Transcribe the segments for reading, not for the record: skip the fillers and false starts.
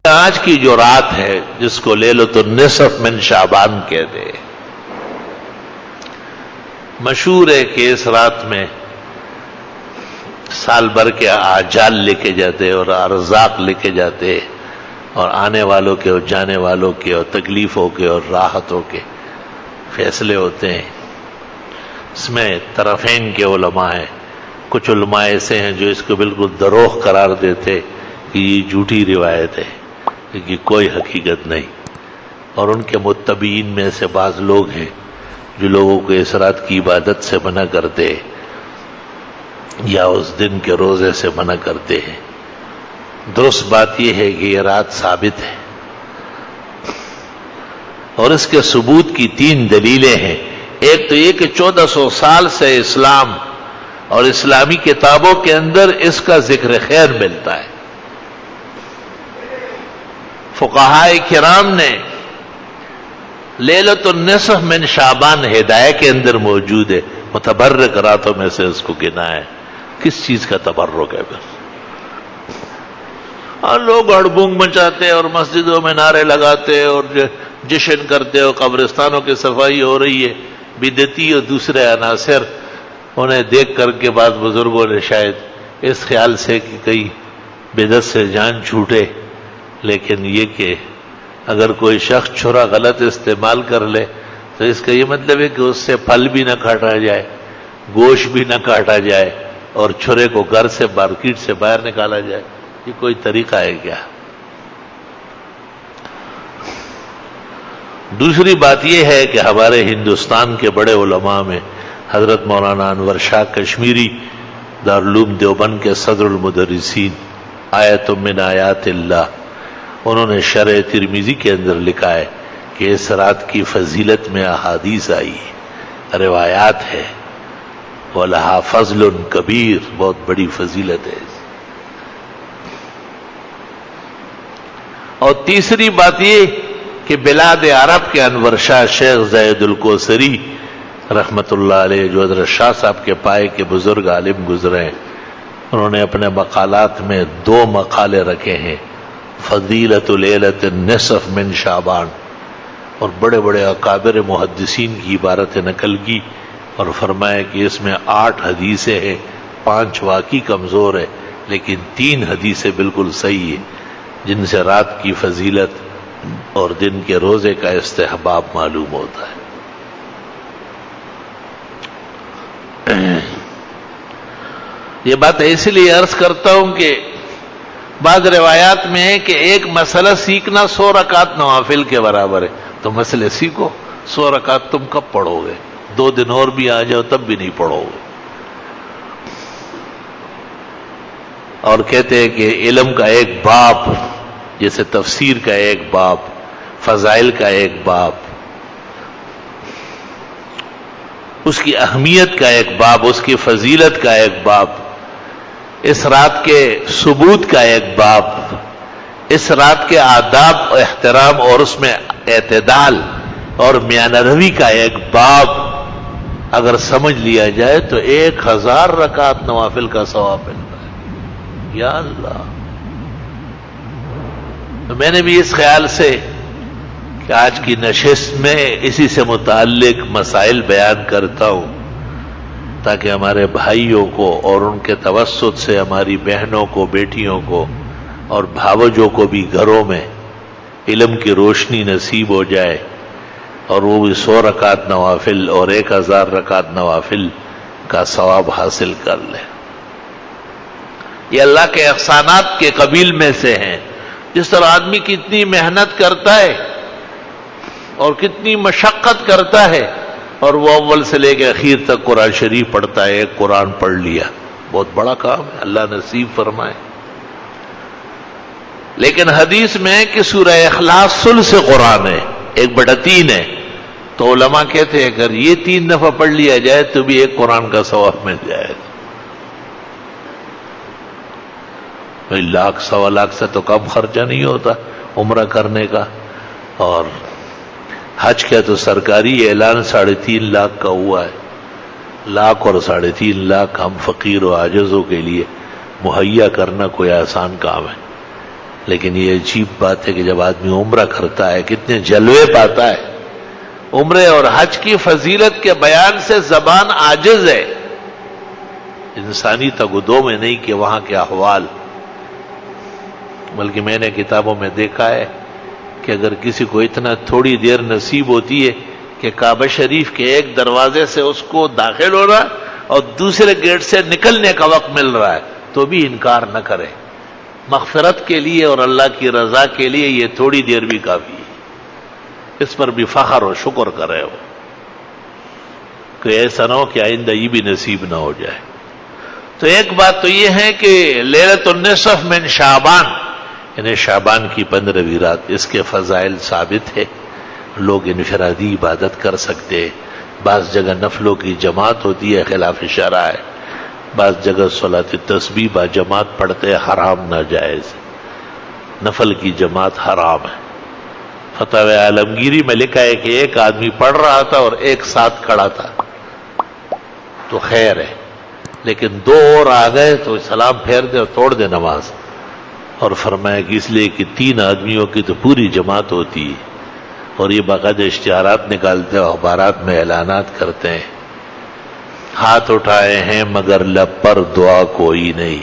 آج کی جو رات ہے جس کو لیلۃ النصف من شعبان کہتے ہیں، مشہور ہے کہ اس رات میں سال بھر کے آجال لکھے جاتے اور ارزاق لکھے جاتے اور آنے والوں کے اور جانے والوں کے اور تکلیفوں کے اور راحتوں کے فیصلے ہوتے ہیں۔ اس میں طرفین کے علماء ہیں، کچھ علماء ایسے ہیں جو اس کو بالکل دروغ قرار دیتے کہ یہ جھوٹی روایت ہے، کہ کوئی حقیقت نہیں، اور ان کے متبعین میں سے بعض لوگ ہیں جو لوگوں کو اس رات کی عبادت سے منع کرتے یا اس دن کے روزے سے منع کرتے ہیں۔ درست بات یہ ہے کہ یہ رات ثابت ہے، اور اس کے ثبوت کی 3 دلیلیں ہیں۔ ایک تو یہ کہ 1400 سال سے اسلام اور اسلامی کتابوں کے اندر اس کا ذکر خیر ملتا ہے۔ فقہائے کرام نے لیلۃ النصف من شعبان ہدایہ کے اندر موجود ہے، متبرک راتوں میں سے اس کو گنا ہے۔ کس چیز کا تبرک ہے پھر؟ اور لوگ ہڑبونگ مچاتے اور مسجدوں میں نعرے لگاتے اور جشن کرتے اور قبرستانوں کی صفائی ہو رہی ہے، بدعتی اور دوسرے عناصر انہیں دیکھ کر کے بعض بزرگوں نے شاید اس خیال سے کہ کئی بدعت سے جان چھوٹے، لیکن یہ کہ اگر کوئی شخص چھرا غلط استعمال کر لے تو اس کا یہ مطلب ہے کہ اس سے پھل بھی نہ کاٹا جائے، گوشت بھی نہ کاٹا جائے اور چھرے کو گھر سے مارکیٹ سے باہر نکالا جائے۔ یہ کوئی طریقہ ہے کیا؟ دوسری بات یہ ہے کہ ہمارے ہندوستان کے بڑے علماء میں حضرت مولانا انور شاہ کشمیری دارالعلوم دیوبند کے صدر المدرسین، آیت من آیات اللہ، انہوں نے شرح ترمذی کے اندر لکھا ہے کہ اس رات کی فضیلت میں احادیث آئی، روایات ہے، وَلَهَا فَضْلٌ کبیر، بہت بڑی فضیلت ہے۔ اور تیسری بات یہ کہ بلاد عرب کے انور شاہ شیخ زید الکوثری رحمت اللہ علیہ، جو حضرت شاہ صاحب کے پائے کے بزرگ عالم گزرے ہیں، انہوں نے اپنے مقالات میں 2 مقالے رکھے ہیں، فضیلت لیلۃ النصف من شعبان، اور بڑے بڑے اکابر محدثین کی عبارتیں نقل کی اور فرمایا کہ اس میں 8 حدیثیں ہیں، 5 واقعی کمزور ہے لیکن 3 حدیثیں بالکل صحیح ہیں، جن سے رات کی فضیلت اور دن کے روزے کا استحباب معلوم ہوتا ہے۔ یہ بات اس لیے عرض کرتا ہوں کہ بعض روایات میں ہے کہ ایک مسئلہ سیکھنا 100 رکعت نوافل کے برابر ہے، تو مسئلے سیکھو، 100 رکعت تم کب پڑھو گے؟ 2 دن اور بھی آ جاؤ تب بھی نہیں پڑھو گے۔ اور کہتے ہیں کہ علم کا ایک باب، جیسے تفسیر کا ایک باب، فضائل کا ایک باب، اس کی اہمیت کا ایک باب، اس کی فضیلت کا ایک باب، اس رات کے ثبوت کا ایک باب، اس رات کے آداب و احترام اور اس میں اعتدال اور میانہ روی کا ایک باب اگر سمجھ لیا جائے تو 1000 رکعت نوافل کا ثواب ملتا ہے۔ یا اللہ! تو میں نے بھی اس خیال سے کہ آج کی نشست میں اسی سے متعلق مسائل بیان کرتا ہوں تاکہ ہمارے بھائیوں کو اور ان کے توسط سے ہماری بہنوں کو، بیٹیوں کو اور بھاوجوں کو بھی گھروں میں علم کی روشنی نصیب ہو جائے اور وہ بھی 100 رکعت نوافل اور 1000 رکعت نوافل کا ثواب حاصل کر لے۔ یہ اللہ کے احسانات کے قبیل میں سے ہیں۔ جس طرح آدمی کتنی محنت کرتا ہے اور کتنی مشقت کرتا ہے اور وہ اول سے لے کے اخیر تک قرآن شریف پڑھتا ہے، ایک قرآن پڑھ لیا، بہت بڑا کام ہے، اللہ نصیب فرمائے۔ لیکن حدیث میں کہ سورہ اخلاص ثلث قرآن ہے، 1/3 ہے، تو علماء کہتے ہیں اگر یہ 3 دفعہ پڑھ لیا جائے تو بھی ایک قرآن کا ثواب مل جائے گا۔ 1 لاکھ 1.25 لاکھ سے تو کم خرچہ نہیں ہوتا عمرہ کرنے کا، اور حج کا تو سرکاری اعلان 3.5 لاکھ کا ہوا ہے۔ 1 لاکھ اور 3.5 لاکھ ہم فقیر و عاجزوں کے لیے مہیا کرنا کوئی آسان کام ہے؟ لیکن یہ عجیب بات ہے کہ جب آدمی عمرہ کرتا ہے کتنے جلوے پاتا ہے. عمرے اور حج کی فضیلت کے بیان سے زبان عاجز ہے، انسانی تگدوں میں نہیں کہ وہاں کے احوال. بلکہ میں نے کتابوں میں دیکھا ہے کہ اگر کسی کو اتنا تھوڑی دیر نصیب ہوتی ہے کہ کعبہ شریف کے ایک دروازے سے اس کو داخل ہو رہا اور دوسرے گیٹ سے نکلنے کا وقت مل رہا ہے تو بھی انکار نہ کرے. مغفرت کے لیے اور اللہ کی رضا کے لیے یہ تھوڑی دیر بھی کافی ہے. اس پر بھی فخر و شکر کرے ہو کہ ایسا نہ ہو کہ آئندہ یہ بھی نصیب نہ ہو جائے. تو ایک بات تو یہ ہے کہ لیلۃ النصف من شعبان، یعنی شعبان کی 15ویں رات، اس کے فضائل ثابت ہے. لوگ انفرادی عبادت کر سکتے، بعض جگہ نفلوں کی جماعت ہوتی ہے خلاف شرع ہے، بعض جگہ صلاۃ التسبیح با جماعت پڑھتے حرام ناجائز، نفل کی جماعت حرام ہے. فتاوی عالمگیری میں لکھا ہے کہ ایک آدمی پڑھ رہا تھا اور ایک ساتھ کھڑا تھا تو خیر ہے، لیکن دو اور آ گئے تو سلام پھیر دے اور توڑ دے نماز. اور فرمایا کہ اس لیے کہ 3 آدمیوں کی تو پوری جماعت ہوتی ہے. اور یہ باقاعدہ اشتہارات نکالتے ہیں، اخبارات میں اعلانات کرتے ہیں، ہاتھ اٹھائے ہیں مگر لب پر دعا کوئی نہیں،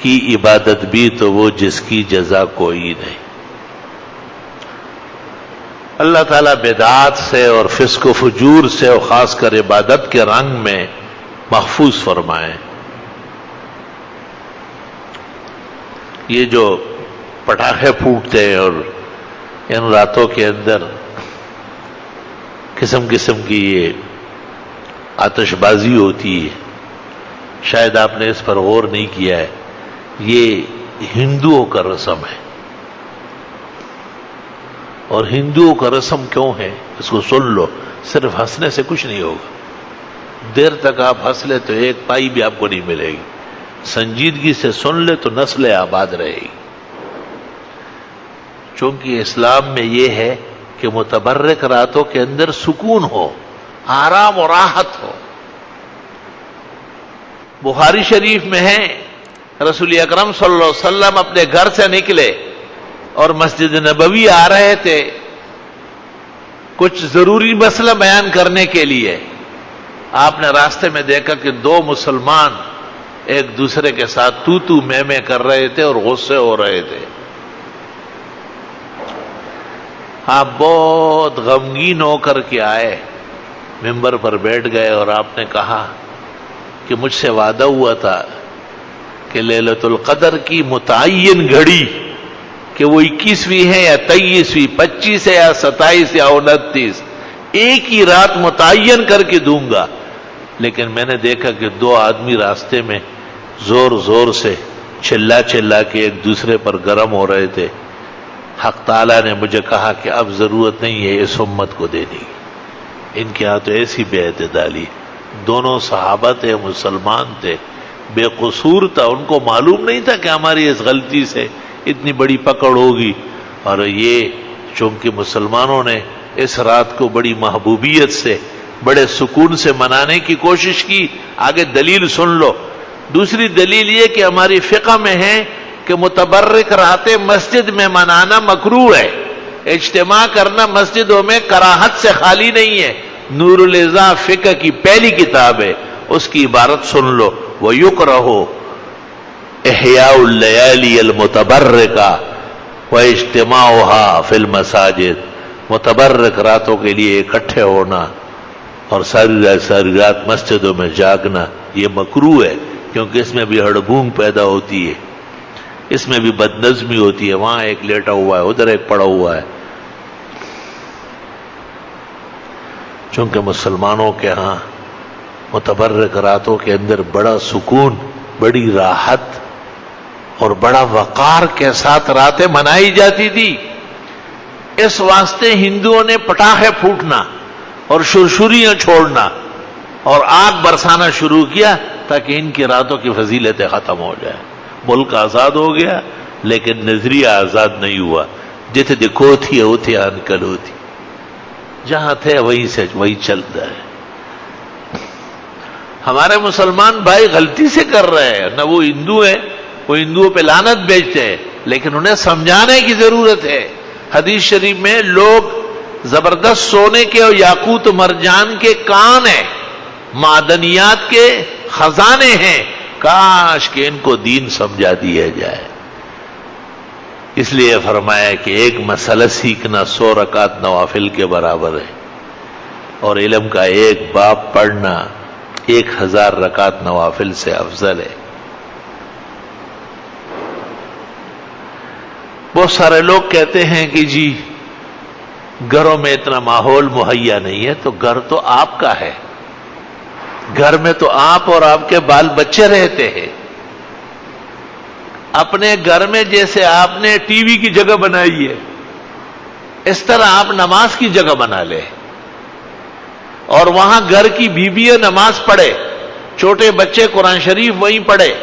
کی عبادت بھی تو وہ جس کی جزا کوئی نہیں. اللہ تعالیٰ بدعات سے اور فسق و فجور سے اور خاص کر عبادت کے رنگ میں محفوظ فرمائیں. یہ جو پٹاخے پھوٹتے ہیں اور ان راتوں کے اندر قسم قسم کی یہ آتش بازی ہوتی ہے، شاید آپ نے اس پر غور نہیں کیا ہے. یہ ہندوؤں کا رسم ہے. اور ہندوؤں کا رسم کیوں ہے اس کو سن لو. صرف ہنسنے سے کچھ نہیں ہوگا. دیر تک آپ ہنس لے تو ایک پائی بھی آپ کو نہیں ملے گی. سنجیدگی سے سن لے تو نسل آباد رہے گی. چونکہ اسلام میں یہ ہے کہ متبرک راتوں کے اندر سکون ہو، آرام اور راحت ہو. بخاری شریف میں ہے رسول اکرم صلی اللہ علیہ وسلم اپنے گھر سے نکلے اور مسجد نبوی آ رہے تھے کچھ ضروری مسئلہ بیان کرنے کے لیے. آپ نے راستے میں دیکھا کہ 2 مسلمان ایک دوسرے کے ساتھ تو میں کر رہے تھے اور غصے ہو رہے تھے. آپ بہت غمگین ہو کر کے آئے، ممبر پر بیٹھ گئے اور آپ نے کہا کہ مجھ سے وعدہ ہوا تھا کہ لیلۃ القدر کی متعین گھڑی کہ وہ 21ویں ہے یا 23ویں، 25 ہے یا 27 یا 29، ایک ہی رات متعین کر کے دوں گا. لیکن میں نے دیکھا کہ 2 آدمی راستے میں زور زور سے چلا کے ایک دوسرے پر گرم ہو رہے تھے. حق تعالیٰ نے مجھے کہا کہ اب ضرورت نہیں ہے اس امت کو دینے کی. ان کے ہاں تو ایسی بے اعتدالی. دونوں صحابہ تھے، مسلمان تھے، بے قصور تھا. ان کو معلوم نہیں تھا کہ ہماری اس غلطی سے اتنی بڑی پکڑ ہوگی. اور یہ چونکہ مسلمانوں نے اس رات کو بڑی محبوبیت سے، بڑے سکون سے منانے کی کوشش کی. آگے دلیل سن لو. دوسری دلیل یہ کہ ہماری فقہ میں ہے کہ متبرک راتیں مسجد میں منانا مکروہ ہے. اجتماع کرنا مسجدوں میں کراہت سے خالی نہیں ہے. نور الاضاء فقہ کی پہلی کتاب ہے، اس کی عبارت سن لو. وَيُكْرَهُ إِحْيَاءُ اللَّيَالِيَ الْمُتَبَرِّكَةِ وَاجْتِمَاعُهَا فِي الْمَسَاجِدِ. متبرک راتوں کے لیے اکٹھے ہونا اور ساری رات مسجدوں میں جاگنا یہ مکروہ ہے، کیونکہ اس میں بھی ہڑبونگ پیدا ہوتی ہے، اس میں بھی بدنظمی ہوتی ہے. وہاں ایک لیٹا ہوا ہے، ادھر ایک پڑا ہوا ہے. چونکہ مسلمانوں کے ہاں متبرک راتوں کے اندر بڑا سکون، بڑی راحت اور بڑا وقار کے ساتھ راتیں منائی جاتی تھی. اس واسطے ہندوؤں نے پٹاخے پھوٹنا اور شرشریاں چھوڑنا اور آگ برسانا شروع کیا تاکہ ان کی راتوں کی فضیلتیں ختم ہو جائیں. ملک آزاد ہو گیا لیکن نظریہ آزاد نہیں ہوا. جتنے دیکھو تھی ہوتے انکل ہوتی، جہاں تھے وہیں سے وہی چلتا ہے. ہمارے مسلمان بھائی غلطی سے کر رہے ہیں، نہ وہ ہندو ہیں، وہ ہندوؤں پہ لعنت بیچتے ہیں، لیکن انہیں سمجھانے کی ضرورت ہے۔ حدیث شریف میں لوگ زبردست سونے کے اور یاقوت و مرجان کے کان ہیں، معدنیات کے خزانے ہیں، کاش کہ ان کو دین سمجھا دیا جائے۔ اس لیے فرمایا کہ ایک مسئلہ سیکھنا 100 رکعت نوافل کے برابر ہے، اور علم کا ایک باب پڑھنا 1000 رکعت نوافل سے افضل ہے۔ بہت سارے لوگ کہتے ہیں کہ جی گھروں میں اتنا ماحول مہیا نہیں ہے، تو گھر تو آپ کا ہے، گھر میں تو آپ اور آپ کے بال بچے رہتے ہیں۔ اپنے گھر میں جیسے آپ نے ٹی وی کی جگہ بنائی ہے، اس طرح آپ نماز کی جگہ بنا لیں، اور وہاں گھر کی بیویاں نماز پڑھے، چھوٹے بچے قرآن شریف وہیں پڑھے۔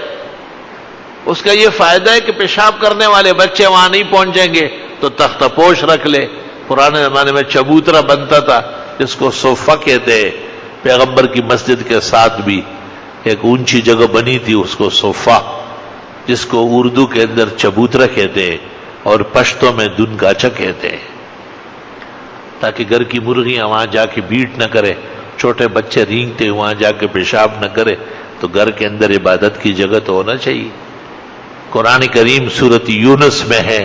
اس کا یہ فائدہ ہے کہ پیشاب کرنے والے بچے وہاں نہیں پہنچیں گے، تو تختہ پوش رکھ لے۔ پرانے زمانے میں چبوترا بنتا تھا جس کو صوفہ کہتے ہیں، پیغمبر کی مسجد کے ساتھ بھی ایک اونچی جگہ بنی تھی، اس کو صوفہ، جس کو اردو کے اندر چبوترا کہتے ہیں اور پشتو میں دن گاچا کہتے ہیں، تاکہ گھر کی مرغیاں وہاں جا کے بیٹ نہ کرے، چھوٹے بچے رینگتے وہاں جا کے پیشاب نہ کرے، تو گھر کے اندر عبادت کی جگہ تو ہونا چاہیے۔ قرآن کریم سورۃ یونس میں ہے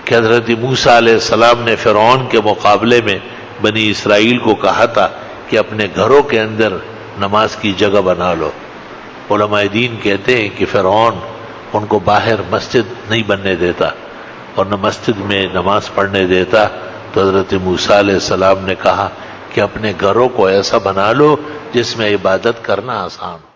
کہ حضرت موسیٰ علیہ السلام نے فرعون کے مقابلے میں بنی اسرائیل کو کہا تھا کہ اپنے گھروں کے اندر نماز کی جگہ بنا لو۔ علماء دین کہتے ہیں کہ فرعون ان کو باہر مسجد نہیں بننے دیتا اور نہ مسجد میں نماز پڑھنے دیتا، تو حضرت موسیٰ علیہ السلام نے کہا کہ اپنے گھروں کو ایسا بنا لو جس میں عبادت کرنا آسان ہو۔